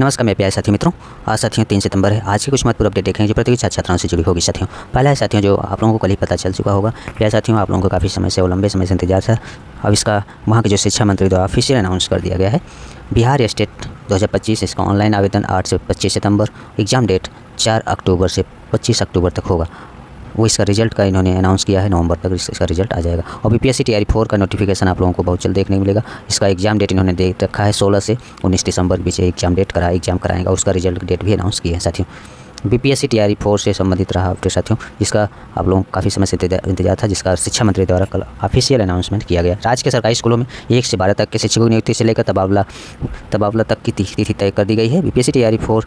नमस्कार मेरे प्यारे साथियों मित्रों। आज साथियों 3 सितंबर है। आज की कुछ महत्वपूर्ण अपडेट देखेंगे जो प्रतियोगी छात्र छात्राओं से जुड़ी होगी। साथियों पहला है साथियों जो आप लोगों को कल ही पता चल चुका होगा। प्यारे साथियों आप लोगों को काफ़ी समय से और लंबे समय से इंतजार था। अब इसका वहाँ के जो शिक्षा मंत्री द्वारा ऑफिशियल अनाउंस कर दिया गया है। बिहार स्टेट 2025 इसका ऑनलाइन आवेदन 8 से 25 सितंबर, एग्ज़ाम डेट 4 अक्टूबर से 25 अक्टूबर तक होगा। वो इसका रिजल्ट का इन्होंने अनाउंस किया है, नवंबर तक इसका रिजल्ट आ जाएगा। और बीपीएससी तैयारी 4 का नोटिफिकेशन आप लोगों को बहुत जल्द देखने को मिलेगा। इसका एग्जाम डेट इन्होंने दे रखा है 16 से 19 दिसंबर के बीच एग्जाम कराएंगे और उसका रिजल्ट डेट भी अनाउंस किया है। साथियों बीपीएससी तैयारी 4 से संबंधित रहा अपडेट साथियों, जिसका आप लोगों को काफ़ी समय से इंतजार था, जिसका शिक्षा मंत्री द्वारा कल ऑफिशियल अनाउंसमेंट किया गया। राज्य के सरकारी स्कूलों में 1 से 12 तक के शिक्षकों की नियुक्ति से लेकर तबादला तक की तिथि तय कर दी गई है। बीपीएससी तैयारी 4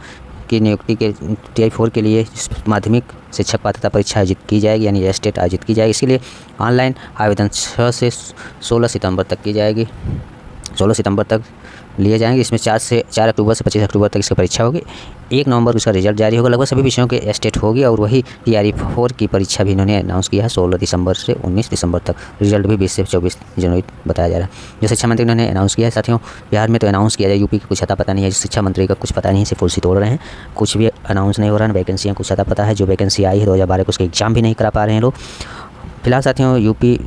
की नियुक्ति के टीआई 4 के लिए माध्यमिक शिक्षक पात्रता परीक्षा आयोजित की जाएगी, यानी स्टेट आयोजित की जाएगी। इसके लिए ऑनलाइन आवेदन 6 से 16 सितंबर तक की जाएगी। 16 सितंबर तक लिए जाएंगे। इसमें 4 अक्टूबर से 25 अक्टूबर तक इसकी परीक्षा होगी। 1 नवंबर को इसका रिजल्ट जारी होगा। लगभग सभी विषयों के स्टेट होगी और वही टीआरई 4 की परीक्षा भी इन्होंने अनाउंस किया है 16 दिसंबर से 19 दिसंबर तक। रिजल्ट भी 20 से 24 जनवरी बताया जा रहा है। जो शिक्षा मंत्री ने अनाउंस किया है साथियों, बिहार में तो अनाउंस किया जाए, यूपी का कुछ अता पता नहीं है। शिक्षा मंत्री का कुछ पता नहीं है, सिर्फ कुर्सी तोड़ रहे हैं, कुछ भी अनाउंस नहीं हो रहा है। वैकेंसियाँ कुछ अता पता है, जो वैकेंसी आई है 2012 को उसके एग्जाम भी नहीं करा पा रहे हैं लोग। फिलहाल साथियों यूपी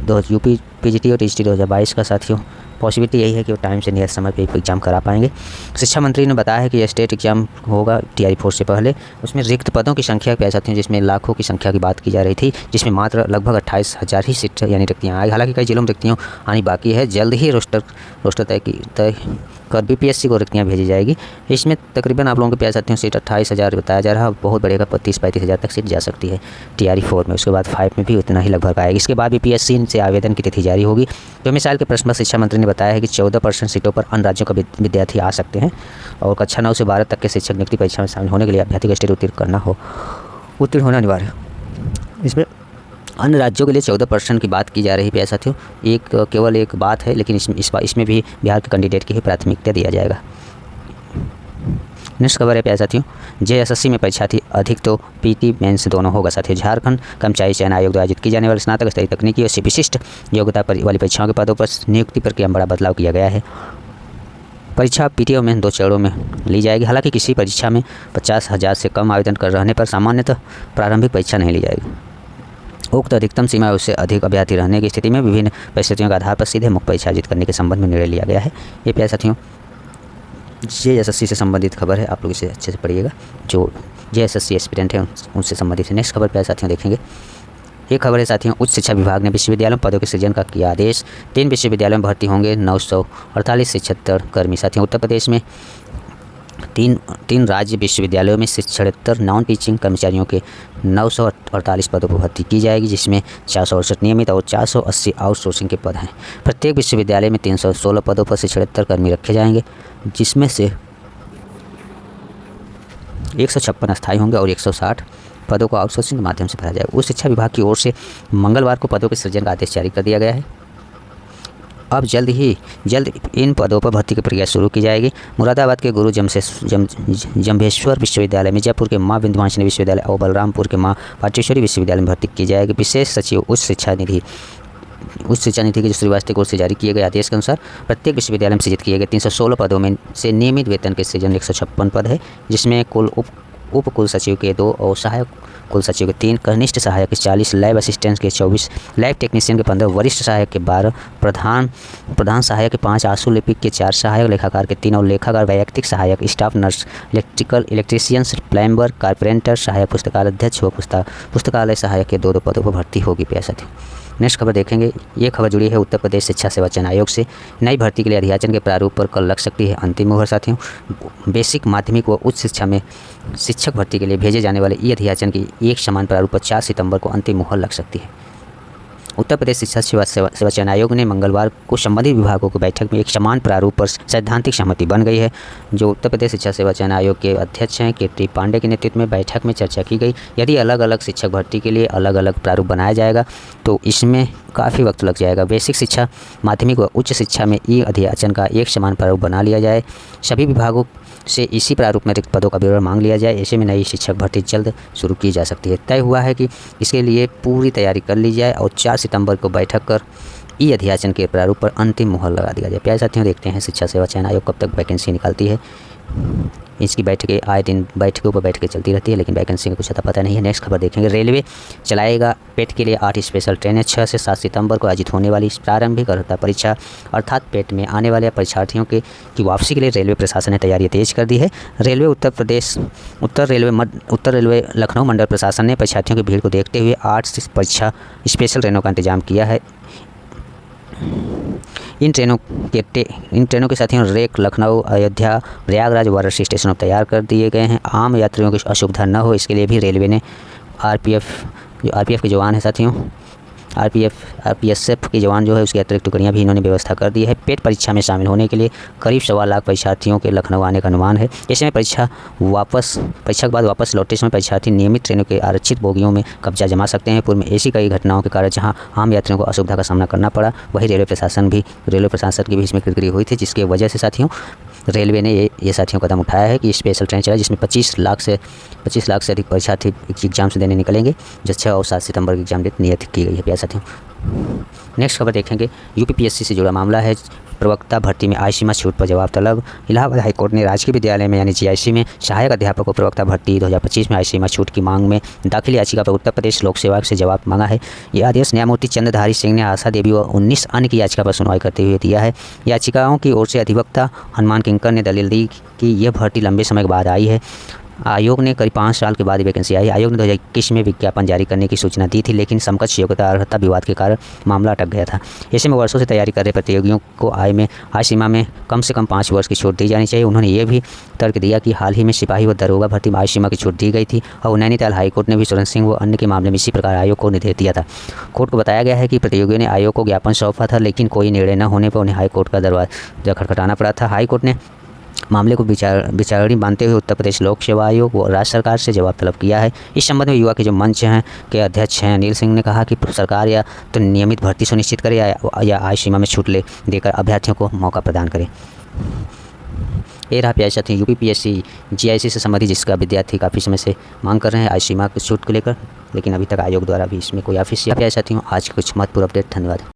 पीजीटी और टीजीटी 2022 का साथियों पॉसिबिलिटी यही है कि वो टाइम से नियत समय पे एग्जाम करा पाएंगे। शिक्षा मंत्री ने बताया है कि स्टेट एग्जाम होगा टीआरई 4 से पहले। उसमें रिक्त पदों की संख्या पे साथियों, जिसमें लाखों की संख्या की बात की जा रही थी, जिसमें मात्र लगभग 28,000 ही सीट यानी रिक्तियाँ आई। हालांकि कई जिलों में रिक्तियाँ आनी बाकी है। जल्द ही रोस्टर तय कर बीपीएससी को रिक्तियाँ भेजी जाएगी। इसमें तकरीबन आप लोगों के प्यार साथियों सीट 28,000 बताया जा रहा है। बहुत बढ़ेगा, 30-35 हज़ार तक सीट जा सकती है टीआरई 4 में। उसके बाद 5 में भी उतना ही लगभग आएगी। इसके बाद बीपीएससी से आवेदन की तिथि जारी होगी। 2 मिसाल के प्रश्न में शिक्षा मंत्री ने बताया है कि 14% सीटों पर अन्य राज्यों का विद्यार्थी आ सकते हैं और कक्षा 9 से 12 तक के शिक्षक नियुक्ति परीक्षा में शामिल होने के लिए अभ्यर्थी को स्टेट उत्तीर्ण होना अनिवार्य है। इसमें अन्य राज्यों के लिए 14% की बात की जा रही है साथियों। केवल एक बात है, लेकिन इसमें भी बिहार के कैंडिडेट की ही प्राथमिकता दिया जाएगा। नेक्स्ट खबर है प्यारे साथियों, जेएसएससी में परीक्षार्थी अधिक तो पीटी मेंस दोनों होगा साथियों। झारखंड कर्मचारी चयन आयोग द्वारा आयोजित की जाने वाली स्नातक स्तरीय तकनीकी और विशिष्ट योग्यता वाली परीक्षाओं के पदों पर नियुक्ति प्रक्रिया में बड़ा बदलाव किया गया है। परीक्षा पीटी और मेंस 2 चरणों में ली जाएगी। हालांकि किसी परीक्षा में 50,000 से कम आवेदन कर रहने पर सामान्यतः प्रारंभिक परीक्षा नहीं ली जाएगी। उक्त अधिकतम सीमा उससे अधिक अभ्यर्थी रहने की स्थिति में विभिन्न परिस्थितियों के आधार पर सीधे मुक्त परीक्षा आयोजित करने के संबंध में निर्णय लिया गया है। ये प्यारे साथियों जेएसएससी से संबंधित खबर है, आप लोग इसे अच्छे से पढ़िएगा। जो जेएसएससी एस्पिरेंट हैं उनसे संबंधित है। नेक्स्ट खबर प्यारे साथियों देखेंगे। एक खबर है साथियों, उच्च शिक्षा विभाग ने विश्वविद्यालयों में पदों के सृजन का किया आदेश। 3 विश्वविद्यालयों में भर्ती होंगे 948 शिक्षक कर्मी। साथियों उत्तर प्रदेश में तीन राज्य विश्वविद्यालयों में 76 नॉन टीचिंग कर्मचारियों के 948 पदों पर भर्ती की जाएगी, जिसमें 468 नियमित और 480 आउटसोर्सिंग के पद हैं। प्रत्येक विश्वविद्यालय में 316 पदों पर 76 कर्मी रखे जाएंगे, जिसमें से 156 अस्थायी होंगे और 160 पदों को आउटसोर्सिंग के माध्यम से भरा जाएगा। उच्च शिक्षा विभाग की ओर से मंगलवार को पदों के सृजन का आदेश जारी कर दिया गया है। अब जल्द इन पदों पर भर्ती की प्रक्रिया शुरू की जाएगी। मुरादाबाद के गुरु जम्भेश्वर विश्वविद्यालय, मिर्जापुर के माँ विंध्यवासिनी विश्वविद्यालय और बलरामपुर के माँ पाटेश्वरी विश्वविद्यालय में भर्ती की जाएगी। विशेष सचिव उच्च शिक्षा निधि के जो श्रीवास्तव की ओर से जारी किए गए आदेश के अनुसार प्रत्येक विश्वविद्यालय में सृजित किए गए 316 पदों में से नियमित वेतन के सृजन 156 पद है, जिसमें कुल उप कुल सचिव के 2 और सहायक कुल सचिव के 3, कनिष्ठ सहायक के 40, लैब असिस्टेंट के 24, लैब टेक्नीशियन के 15, वरिष्ठ सहायक के 12, प्रधान सहायक के 5, आशु लिपिक के 4, सहायक लेखाकार के 3 और लेखाकार वैयक्तिक सहायक, staff nurse, electricians, plumber, carpenter, सहायक पुस्तकालय अध्यक्ष व पुस्तकालय सहायक के 2 पदों पर भर्ती होगी प्यारे साथियों। नेक्स्ट खबर देखेंगे। ये खबर जुड़ी है उत्तर प्रदेश शिक्षा सेवा चयन आयोग से। नई भर्ती के लिए अधियाचन के प्रारूप पर कल लग सकती है अंतिम मुहर साथियों। बेसिक, माध्यमिक व उच्च शिक्षा में शिक्षक भर्ती के लिए भेजे जाने वाले ई अधियाचन की एक समान प्रारूप पर 4 सितंबर को अंतिम मुहर लग सकती है। उत्तर प्रदेश शिक्षा सेवा चयन आयोग ने मंगलवार को संबंधित विभागों की बैठक में एक समान प्रारूप पर सैद्धांतिक सहमति बन गई है। जो उत्तर प्रदेश शिक्षा सेवा चयन आयोग के अध्यक्ष हैं कीर्ति पांडे के नेतृत्व में बैठक में चर्चा की गई। यदि अलग अलग शिक्षक भर्ती के लिए अलग अलग प्रारूप बनाया जाएगा तो इसमें काफ़ी वक्त लग जाएगा। बेसिक शिक्षा, माध्यमिक व उच्च शिक्षा में ई अधियाचन का एक समान प्रारूप बना लिया जाए। सभी विभागों से इसी प्रारूप में रिक्त पदों का विवरण मांग लिया जाए। ऐसे में नई शिक्षक भर्ती जल्द शुरू की जा सकती है। तय हुआ है कि इसके लिए पूरी तैयारी कर ली जाए और 4 सितंबर को बैठक कर ई अधियाचन के प्रारूप पर अंतिम मुहर लगा दिया जाए। प्यारे साथियों देखते हैं शिक्षा सेवा चयन आयोग कब तक वैकेंसी निकालती है। इसकी बैठकें आए दिन बैठकों पर बैठकें चलती रहती है, लेकिन वैकेंसी का कुछ अता पता नहीं है। नेक्स्ट खबर देखेंगे, रेलवे चलाएगा पेट के लिए 8 स्पेशल ट्रेनें। 6 से 7 सितंबर को आयोजित होने वाली प्रारंभिक अर्हता परीक्षा अर्थात पेट में आने वाले परीक्षार्थियों की वापसी के लिए रेलवे प्रशासन ने तैयारी तेज कर दी है। रेलवे उत्तर रेलवे लखनऊ मंडल प्रशासन ने परीक्षार्थियों की भीड़ को देखते हुए 8 परीक्षा स्पेशल ट्रेनों का इंतजाम किया है। इन ट्रेनों के साथियों रेक, लखनऊ, अयोध्या, प्रयागराज, वाराणसी स्टेशनों पर तैयार कर दिए गए हैं। आम यात्रियों की असुविधा न हो इसके लिए भी रेलवे ने आरपीएफ के जवान हैं साथियों, आरपीएसएफ के जवान जो है उसकी अतिरिक्त टुकड़ियाँ भी इन्होंने व्यवस्था कर दी है। पेट परीक्षा में शामिल होने के लिए करीब 1.25 लाख परीक्षार्थियों के लखनऊ आने का अनुमान है। ऐसे में परीक्षा के बाद वापस लौटते समय परीक्षार्थी नियमित ट्रेनों के आरक्षित बोगियों में कब्जा जमा सकते हैं। पूर्व में ऐसी कई घटनाओं के कारण जहां आम यात्रियों को असुविधा का सामना करना पड़ा, वही रेलवे प्रशासन की भी इसमें किरकिरी हुई थी, जिसकी वजह से साथियों रेलवे ने ये साथियों कदम उठाया है कि स्पेशल ट्रेन चलाए, जिसमें 25 लाख से अधिक परीक्षार्थी एग्जाम से देने निकलेंगे, जो 6 और 7 सितंबर की एग्जाम डेट नियत की गई है प्यारे साथियों। नेक्स्ट खबर देखेंगे, यूपीपीएससी से जुड़ा मामला है। प्रवक्ता भर्ती में आय सीमा छूट पर जवाब तलब। इलाहाबाद हाईकोर्ट ने राजकीय विद्यालय में यानी जीआईसी में सहायक अध्यापक को प्रवक्ता भर्ती 2025 में आय सीमा छूट की मांग में दाखिल याचिका पर उत्तर प्रदेश लोक सेवा से जवाब मांगा है। यह आदेश न्यायमूर्ति चंद्रधारी सिंह ने आशा देवी व 19 अन्य की याचिका पर सुनवाई करते हुए दिया है। याचिकाओं की ओर से अधिवक्ता हनुमान किंकर ने दलील दी कि यह भर्ती लंबे समय के बाद आई है। आयोग ने करीब 5 साल के बाद वैकेंसी आई। आयोग ने 2021 में विज्ञापन जारी करने की सूचना दी थी, लेकिन समकक्ष योग्यता अर्हता विवाद के कारण मामला अटक गया था। ऐसे में वर्षों से तैयारी कर रहे प्रतियोगियों को आय सीमा में कम से कम 5 वर्ष की छूट दी जानी चाहिए। उन्होंने ये भी तर्क दिया कि हाल ही में सिपाही व दरोगा भर्ती में आय सीमा की छूट दी गई थी और नैनीताल हाईकोर्ट ने भी सुरेंद्र सिंह व अन्य के मामले में इसी प्रकार आयोग को निर्देश दिया था। कोर्ट को बताया गया है कि प्रतियोगियों ने आयोग को ज्ञापन सौंपा था, लेकिन कोई निर्णय न होने पर उन्हें हाईकोर्ट का दरवाजा खटखटाना पड़ा था। हाईकोर्ट ने मामले को विचारणीय मानते हुए उत्तर प्रदेश लोक सेवा आयोग व राज्य सरकार से जवाब तलब किया है। इस संबंध में युवा के जो मंच हैं के अध्यक्ष हैं अनिल सिंह ने कहा कि सरकार या तो नियमित भर्ती सुनिश्चित करे या आय सीमा में छूट देकर अभ्यर्थियों को मौका प्रदान करे। ये रहा प्यारे साथी यूपीपीएससी जीआईसी से संबंधित, जिसका विद्यार्थी काफ़ी समय से मांग कर रहे हैं आय सीमा की छूट को लेकर, लेकिन अभी तक आयोग द्वारा भी इसमें कोई ऑफिशियल। प्यारे साथियों आज कुछ महत्वपूर्ण अपडेट। धन्यवाद।